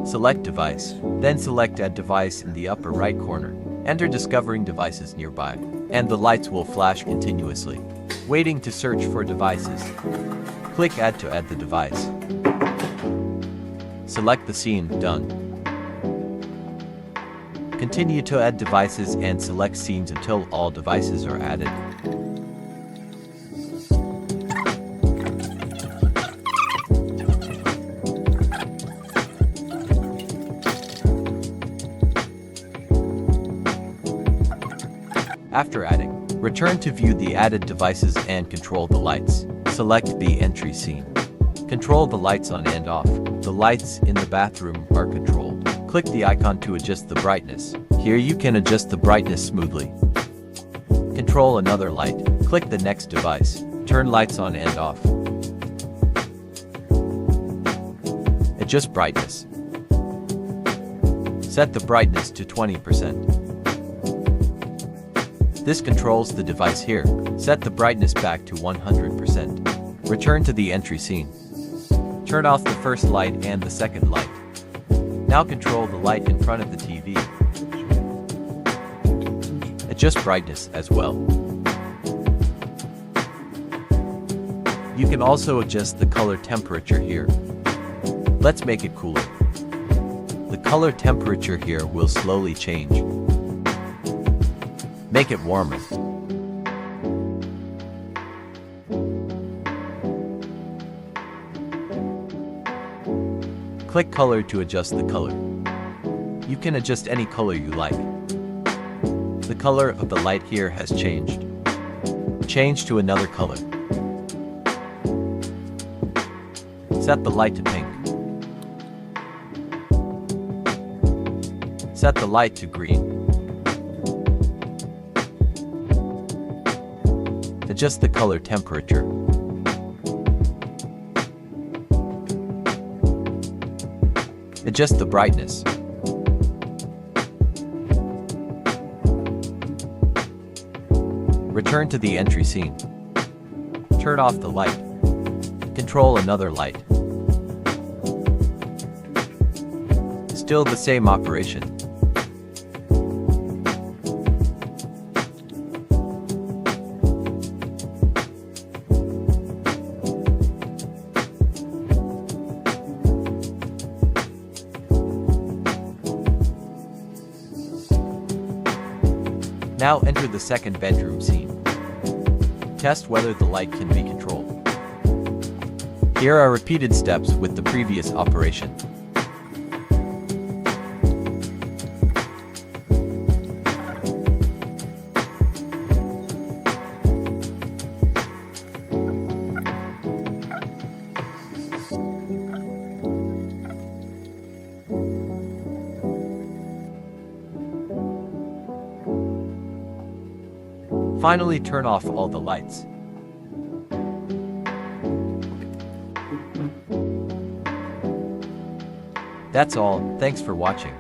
Select Device, then select Add Device in the upper right corner. Enter discovering devices nearby, and the lights will flash continuously. Waiting to search for devices. Click Add to add the device. Select the scene, done. Continue to add devices and select scenes until all devices are added. After adding, return to view the added devices and control the lights. Select the entry scene. Control the lights on and off. The lights in the bathroom are controlled. Click the icon to adjust the brightness. Here you can adjust the brightness smoothly. Control another light. Click the next device. Turn lights on and off. Adjust brightness. Set the brightness to 20%. This controls the device here. Set the brightness back to 100%. Return to the entry scene. Turn off the first light and the second light. Now control the light in front of the TV. Adjust brightness as well. You can also adjust the color temperature here. Let's make it cooler. The color temperature here will slowly change. Make it warmer. Click color to adjust the color. You can adjust any color you like. The color of the light here has changed. Change to another color. Set the light to pink. Set the light to green. Adjust the color temperature. Adjust the brightness. Return to the entry scene. Turn off the light. Control another light. Still the same operation. Now enter the second bedroom scene. Test whether the light can be controlled. Here are repeated steps with the previous operation. Finally, turn off all the lights. That's all. Thanks for watching.